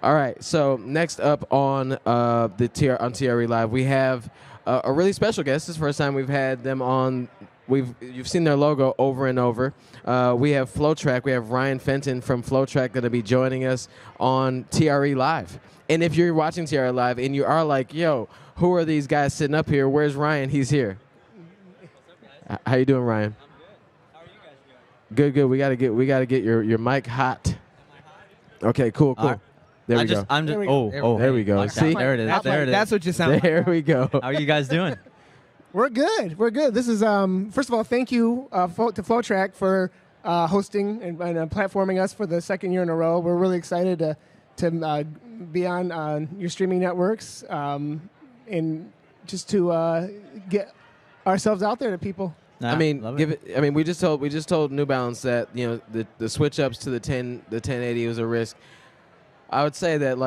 All right. So next up on on TRE Live, we have a really special guest. This is the first time we've had them on. You've seen their logo over and over. We have FloTrack. We have Ryan Fenton from FloTrack going to be joining us on TRE Live. And if you're watching TRE Live and you are like, yo, who are these guys sitting up here? Where's Ryan? He's here. What's up, guys? How you doing, Ryan? I'm good. How are you guys doing? Good. We gotta get your mic hot. Am I hot? Okay. Cool. There we go. There we go. See, there it is. That's what you sound like. There we go. How are you guys doing? We're good. We're good. This is, first of all, thank you to FloTrack for hosting and platforming us for the second year in a row. We're really excited to be on your streaming networks and just to get ourselves out there to people. I mean, we just told New Balance that the switch ups to the 1080 was a risk. I would say that,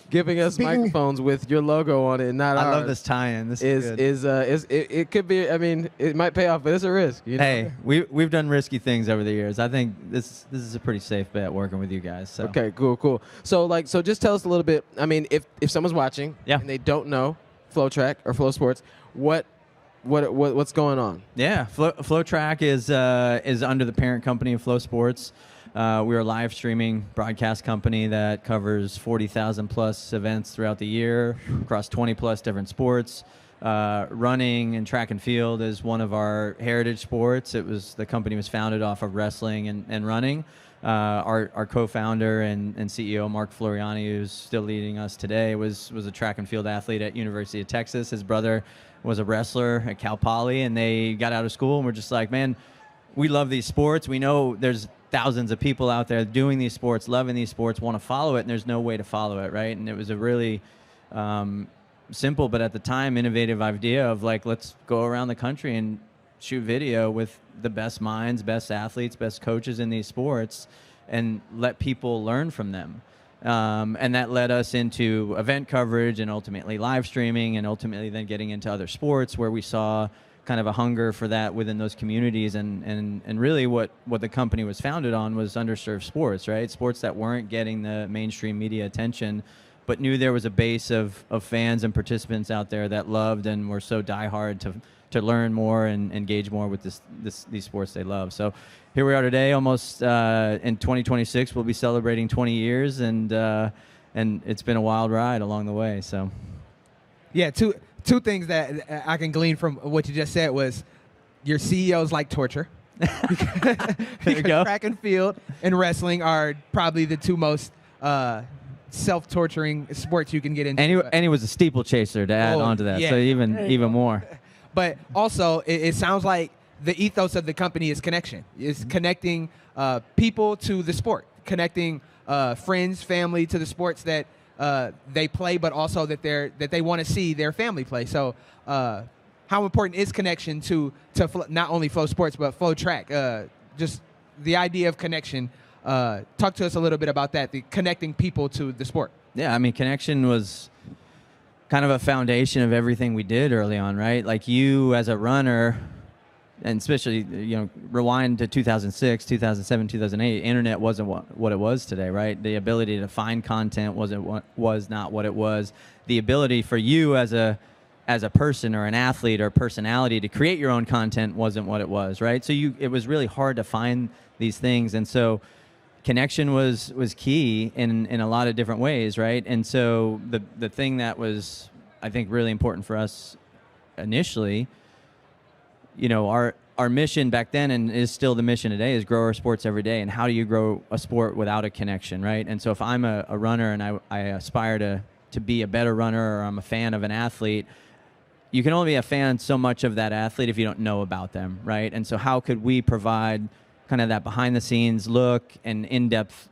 giving us microphones with your logo on it, not ours. I love this tie-in. This is good. It could be. I mean, it might pay off, but it's a risk. Hey, we've done risky things over the years. I think this is a pretty safe bet working with you guys. So. Okay, cool. So just tell us a little bit. I mean, if someone's watching and they don't know FloTrack or Flow Sports, what's going on? Yeah, FloTrack is under the parent company of Flow Sports. We're a live streaming broadcast company that covers 40,000 plus events throughout the year across 20 plus different sports. Running and track and field is one of our heritage sports. The company was founded off of wrestling and running. Our co-founder and CEO Mark Floriani, who's still leading us today, was a track and field athlete at University of Texas. His brother was a wrestler at Cal Poly, and they got out of school and we're just like, man, we love these sports. We know there's thousands of people out there doing these sports, loving these sports, want to follow it, and there's no way to follow it, right? And it was a really simple, but at the time, innovative idea of let's go around the country and shoot video with the best minds, best athletes, best coaches in these sports, and let people learn from them. And that led us into event coverage and ultimately live streaming, and ultimately then getting into other sports where we saw kind of a hunger for that within those communities, and really what the company was founded on was underserved sports, right? Sports that weren't getting the mainstream media attention, but knew there was a base of fans and participants out there that loved and were so diehard to learn more and engage more with these sports they love. So here we are today, almost in 2026, we'll be celebrating 20 years, and it's been a wild ride along the way. So, yeah, Two things that I can glean from what you just said was your CEOs like torture. There you go. Track and field and wrestling are probably the two most self-torturing sports you can get into. And he was a steeplechaser to add on to that, yeah. so even more. But also, it sounds like the ethos of the company is connection. It's connecting people to the sport, connecting friends, family to the sports that they play, but also that they want to see their family play. So how important is connection to not only Flow Sports, but FloTrack? Just the idea of connection. Talk to us a little bit about that, the connecting people to the sport. Yeah, I mean, connection was kind of a foundation of everything we did early on, right? Like you as a runner, and especially, rewind to 2006, 2007, 2008, internet wasn't what it was today, right? The ability to find content was not what it was. The ability for you as a person or an athlete or personality to create your own content wasn't what it was, right? So it was really hard to find these things, and so connection was key in a lot of different ways, right? And so the thing that was, I think, really important for us initially, our mission back then, and is still the mission today, is grow our sports every day. And how do you grow a sport without a connection, right? And so if I'm a runner and I aspire to be a better runner, or I'm a fan of an athlete, you can only be a fan so much of that athlete if you don't know about them, right? And so how could we provide kind of that behind-the-scenes look and in-depth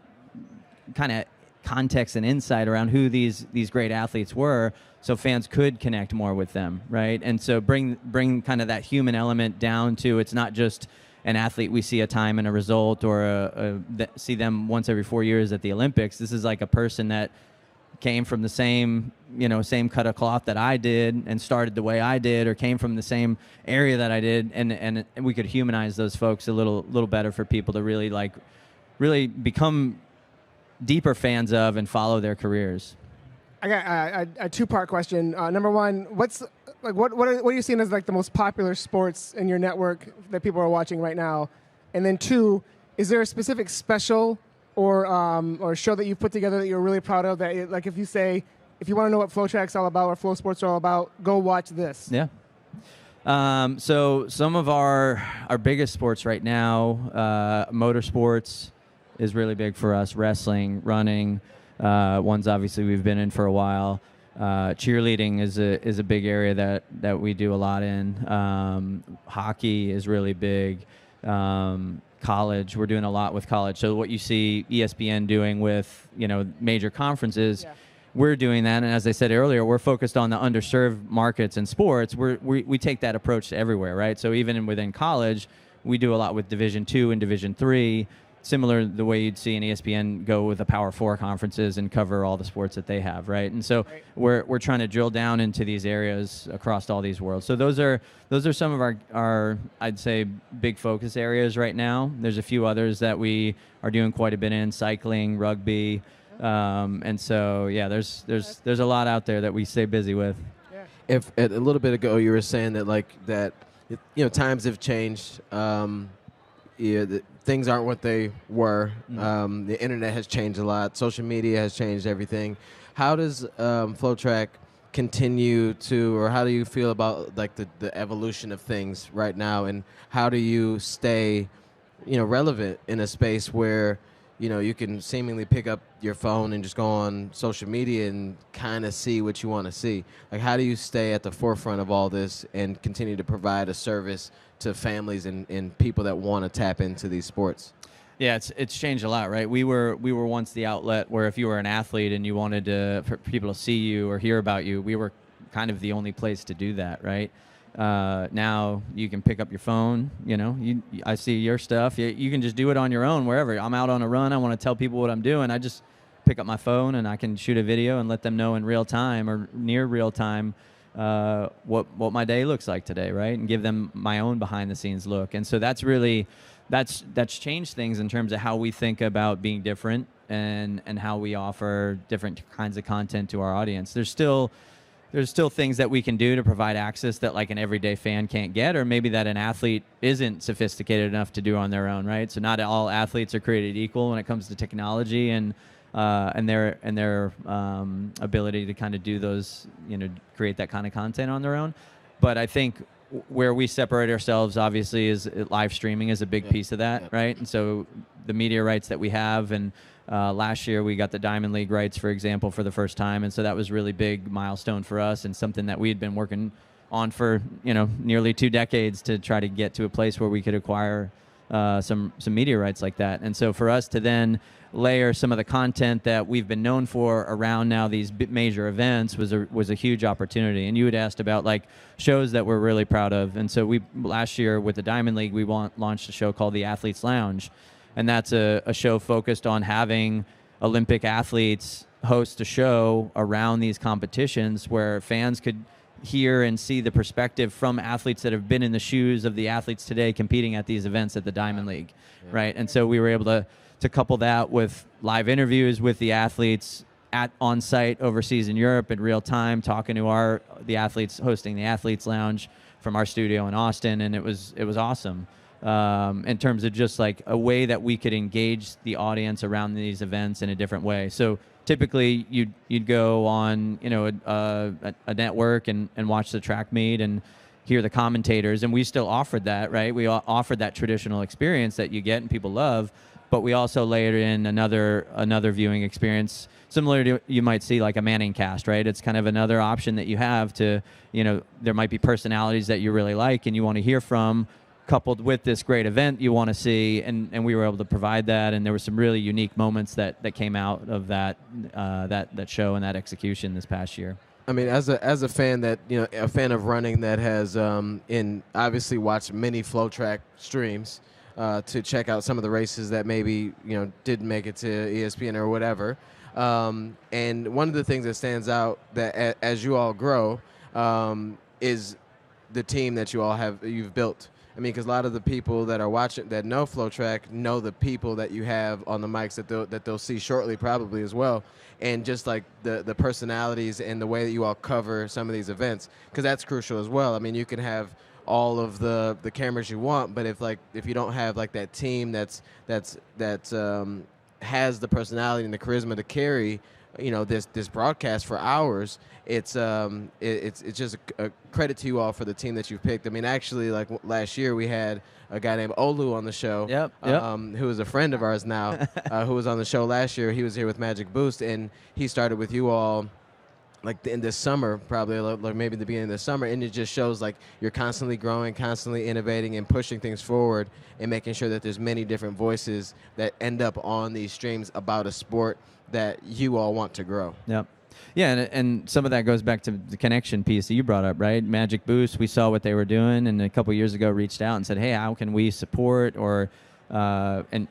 kind of context and insight around who these great athletes were, so fans could connect more with them, right? And so bring kind of that human element down to, it's not just an athlete we see a time and a result, or see them once every 4 years at the Olympics. This is like a person that came from the same cut of cloth that I did and started the way I did, or came from the same area that I did, and we could humanize those folks a little better for people to really become deeper fans of and follow their careers. I got a two-part question. Number one, what are you seeing as like the most popular sports in your network that people are watching right now? And then two, is there a specific special or show that you've put together that you're really proud of? That like if you want to know what FloTrack's all about or Flow Sports are all about, go watch this. Yeah. So some of our biggest sports right now, motorsports is really big for us. Wrestling, running. Ones obviously we've been in for a while. Cheerleading is a big area that we do a lot in. Hockey is really big. College, we're doing a lot with college. So what you see ESPN doing with major conferences, we're doing that. And as I said earlier, we're focused on the underserved markets and sports. We take that approach to everywhere, right? So even within college, we do a lot with Division II and Division III. Similar the way you'd see an ESPN go with the Power 4 conferences and cover all the sports that they have, right? And so we're trying to drill down into these areas across all these worlds. So those are some of our I'd say big focus areas right now. There's a few others that we are doing quite a bit in: cycling, rugby, and so there's a lot out there that we stay busy with. If a little bit ago you were saying that times have changed. Things aren't what they were. The internet has changed a lot. Social media has changed everything. How does FloTrack continue to, or how do you feel about like the evolution of things right now, and how do you stay, relevant in a space where, you can seemingly pick up your phone and just go on social media and kind of see what you want to see? Like, how do you stay at the forefront of all this and continue to provide a service to families and people that want to tap into these sports? Yeah, it's changed a lot, right? We were once the outlet where if you were an athlete and you wanted for people to see you or hear about you, we were kind of the only place to do that, right? Now you can pick up your phone. I see your stuff. You can just do it on your own wherever. I'm out on a run. I want to tell people what I'm doing. I just pick up my phone and I can shoot a video and let them know in real time or near real time what my day looks like today, right? And give them my own behind the scenes look. And so that's changed things in terms of how we think about being different and how we offer different kinds of content to our audience. There's still things that we can do to provide access that like an everyday fan can't get, or maybe that an athlete isn't sophisticated enough to do on their own, right? So not all athletes are created equal when it comes to technology and their ability to kind of do those, create that kind of content on their own. But I think where we separate ourselves, obviously, is live streaming is a big piece of that, right? And so the media rights that we have, and last year we got the Diamond League rights, for example, for the first time, and so that was a really big milestone for us and something that we had been working on for nearly 2 decades to try to get to a place where we could acquire some media rights like that. And so for us to then layer some of the content that we've been known for around now these major events was a huge opportunity. And you had asked about like shows that we're really proud of. And so last year with the Diamond League, we launched a show called the Athletes Lounge. And that's a show focused on having Olympic athletes host a show around these competitions where fans could hear and see the perspective from athletes that have been in the shoes of the athletes today competing at these events at the Diamond League, right? And so we were able to couple that with live interviews with the athletes on site overseas in Europe in real time, talking to the athletes, hosting the Athletes Lounge from our studio in Austin, and it was awesome in terms of just like a way that we could engage the audience around these events in a different way. So typically you'd go on a network and watch the track meet and hear the commentators, and we still offered that, right? We offered that traditional experience that you get and people love, but we also layered in another viewing experience similar to you might see like a Manning cast, right? It's kind of another option that you have to, there might be personalities that you really like and you want to hear from, coupled with this great event you want to see, and we were able to provide that, and there were some really unique moments that came out of that show and that execution this past year. I mean, as a fan a fan of running that has obviously watched many FloTrack streams to check out some of the races that maybe didn't make it to ESPN or whatever, and one of the things that stands out that as you all grow is the team that you've built. I mean, because a lot of the people that are watching that know FloTrack know the people that you have on the mics that they'll see shortly, probably as well, and just like the personalities and the way that you all cover some of these events, because that's crucial as well. I mean, you can have all of the cameras you want, but if you don't have like that team that has the personality and the charisma to carry, this broadcast for hours, it's just a credit to you all for the team that you've picked. I mean, actually, like last year we had a guy named Olu on the show, who is a friend of ours now, who was on the show last year. He was here with Magic Boost, and he started with you all like in this summer, probably like maybe the beginning of the summer, and it just shows like you're constantly growing, constantly innovating, and pushing things forward, and making sure that there's many different voices that end up on these streams about a sport that you all want to grow. Yep. Yeah, and some of that goes back to the connection piece that you brought up, right? Magic Boost, we saw what they were doing, and a couple years ago reached out and said, hey, how can we support or and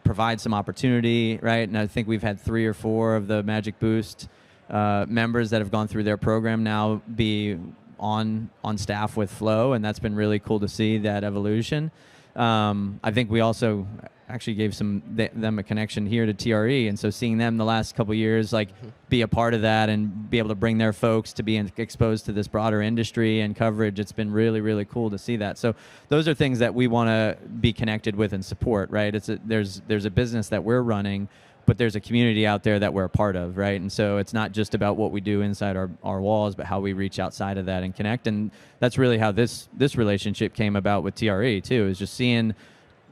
provide some opportunity, right? And I think we've had 3 or 4 of the Magic Boost members that have gone through their program now be on staff with Flo, and that's been really cool to see that evolution. I think we also actually gave them a connection here to TRE, and so seeing them the last couple of years be a part of that and be able to bring their folks to be exposed to this broader industry and coverage, it's been really, really cool to see that. So those are things that we want to be connected with and support, right? There's a business that we're running, but there's a community out there that we're a part of, right? And so it's not just about what we do inside our walls, but how we reach outside of that and connect. And that's really how this relationship came about with TRE too, is just seeing,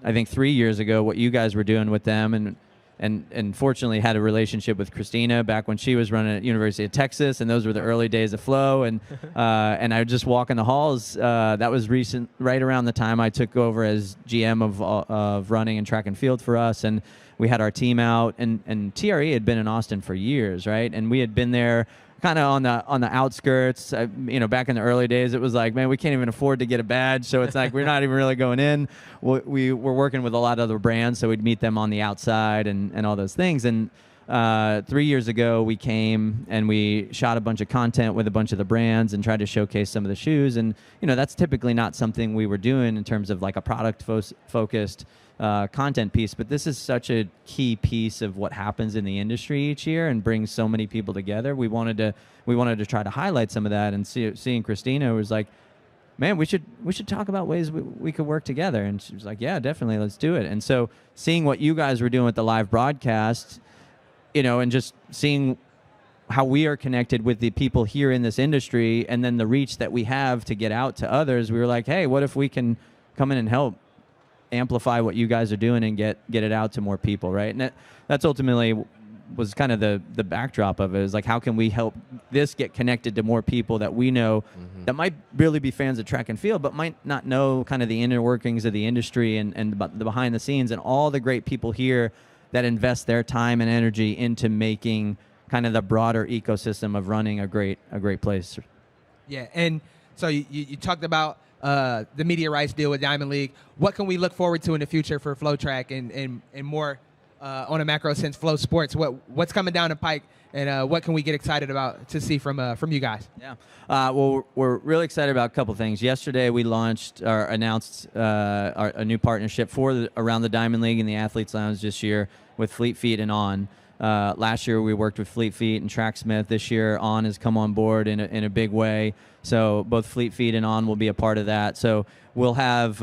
I think 3 years ago, what you guys were doing with them, and fortunately had a relationship with Christina back when she was running at University of Texas, and those were the early days of Flo, and I would just walk in the halls. That was right around the time I took over as GM of running and track and field for us, and we had our team out, and TRE had been in Austin for years, right? And we had been there kind of on the outskirts. Back in the early days, it was like, man, we can't even afford to get a badge, so it's like we're not even really going in. We were working with a lot of other brands, so we'd meet them on the outside and all those things. And 3 years ago, we came and we shot a bunch of content with a bunch of the brands and tried to showcase some of the shoes. And that's typically not something we were doing in terms of like a product focused content piece, but this is such a key piece of what happens in the industry each year and brings so many people together. We wanted to try to highlight some of that, and seeing Christina was like, man, we should talk about ways we could work together. And she was like, yeah, definitely, let's do it. And so seeing what you guys were doing with the live broadcast, and just seeing how we are connected with the people here in this industry, and then the reach that we have to get out to others, we were like, hey, what if we can come in and help amplify what you guys are doing and get it out to more people, right? And that's ultimately was kind of the backdrop of it, is like, how can we help this get connected to more people that we know that might really be fans of track and field, but might not know kind of the inner workings of the industry and the behind the scenes and all the great people here that invest their time and energy into making kind of the broader ecosystem of running a great place. Yeah, and so you talked about the media rights deal with Diamond League. What can we look forward to in the future for FloTrack and more on a macro sense, Flo Sports? What's coming down the pike, and what can we get excited about to see from you guys? Yeah, well, we're really excited about a couple things. Yesterday, we announced a new partnership around the Diamond League and the Athletes Lounge this year with Fleet Feet and On. Last year, we worked with Fleet Feet and Tracksmith. This year, On has come on board in a big way. So both Fleet Feet and On will be a part of that. So we'll have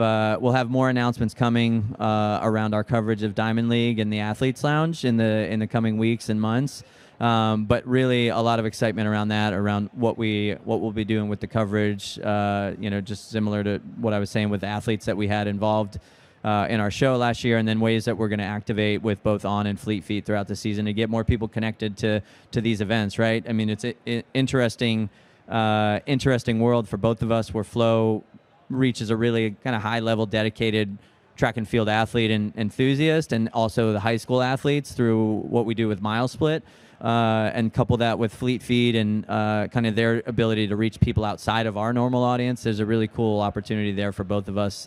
more announcements coming around our coverage of Diamond League and the Athletes Lounge in the coming weeks and months. But really, a lot of excitement around that, around what we'll be doing with the coverage. Just similar to what I was saying with the athletes that we had involved in our show last year, and then ways that we're going to activate with both On and Fleet Feet throughout the season to get more people connected to these events, right? I mean, it's an interesting world for both of us, where Flo reaches a really kind of high-level, dedicated track and field athlete and enthusiast, and also the high school athletes through what we do with Mile Split, and couple that with Fleet Feet and kind of their ability to reach people outside of our normal audience. There's a really cool opportunity there for both of us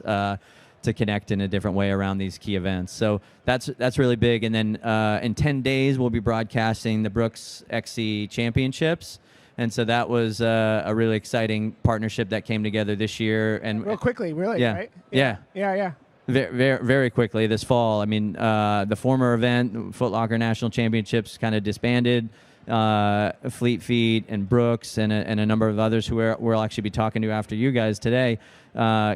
to connect in a different way around these key events. So that's really big. And then in 10 days, we'll be broadcasting the Brooks XC Championships. And so that was a really exciting partnership that came together this year. And Real quickly, really, yeah, right? yeah. Very, very quickly this fall. I mean, the former event, Foot Locker National Championships, kind of disbanded. Fleet Feet and Brooks and a number of others who we'll actually be talking to after you guys today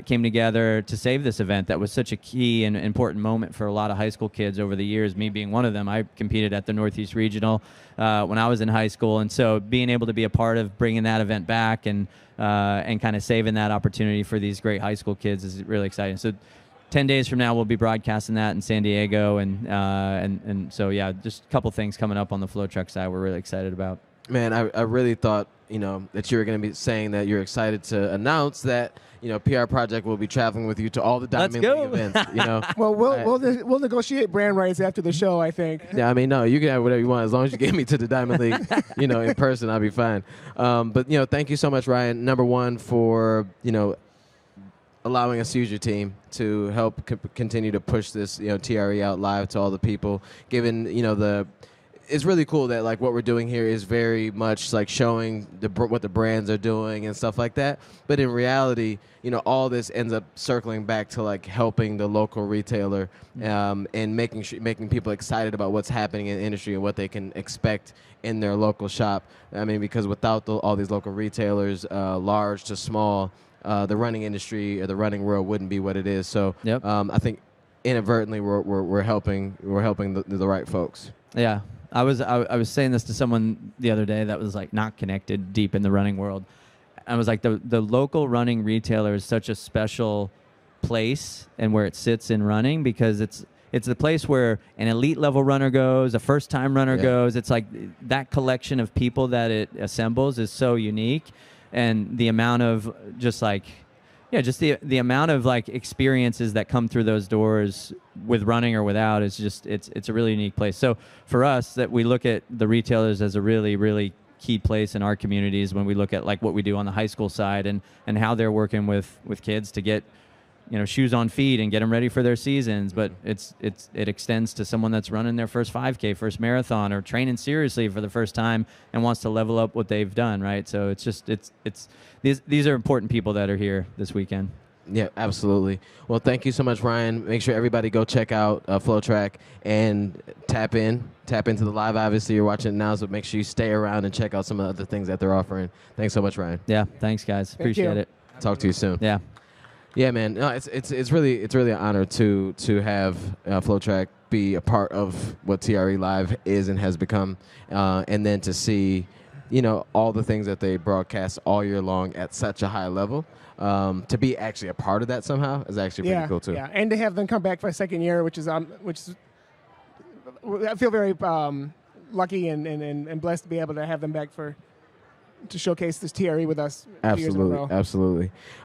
came together to save this event. That was such a key and important moment for a lot of high school kids over the years, me being one of them. I competed at the Northeast Regional when I was in high school, and so being able to be a part of bringing that event back and kind of saving that opportunity for these great high school kids is really exciting. So 10 days from now, we'll be broadcasting that in San Diego, and so yeah, just a couple things coming up on the FloTrack side we're really excited about. Man, I really thought that you were going to be saying that you're excited to announce that PR Project will be traveling with you to all the Diamond League events. Well, we'll negotiate brand rights after the show, I think. Yeah, I mean, no, you can have whatever you want as long as you get me to the Diamond League, in person, I'll be fine. But thank you so much, Ryan. Number one for allowing us to use your team to help continue to push this, TRE out live to all the people. Given, it's really cool that like what we're doing here is very much like showing what the brands are doing and stuff like that. But in reality, all this ends up circling back to like helping the local retailer and making people excited about what's happening in the industry and what they can expect in their local shop. I mean, because without all these local retailers, large to small, the running industry or the running world wouldn't be what it is. So Yep. I think inadvertently we're helping the right folks. Yeah, I was saying this to someone the other day that was like not connected deep in the running world. I was like, the local running retailer is such a special place and where it sits in running, because it's the place where an elite level runner goes, a first time runner goes. It's like that collection of people that it assembles is so unique. And the amount of the amount of like experiences that come through those doors with running or without is just it's a really unique place. So for us, that we look at the retailers as a really, really key place in our communities when we look at like what we do on the high school side and how they're working with kids to get shoes on feet and get them ready for their seasons. But it extends to someone that's running their first 5K, first marathon, or training seriously for the first time and wants to level up what they've done, right? So it's these are important people that are here this weekend. Yeah, absolutely. Well, thank you so much, Ryan. Make sure everybody go check out FloTrack and tap into the live. Obviously, you're watching it now, so make sure you stay around and check out some of the other things that they're offering. Thanks so much, Ryan. Yeah, thanks, guys. Appreciate it. Talk to you soon. Yeah. Yeah, man. No, it's really an honor to have FloTrack be a part of what TRE Live is and has become, and then to see, all the things that they broadcast all year long at such a high level. To be actually a part of that somehow is actually pretty cool too. Yeah, and to have them come back for a second year, which is I feel very lucky and blessed to be able to have them back to showcase this TRE with us. 2 years in a row. Absolutely.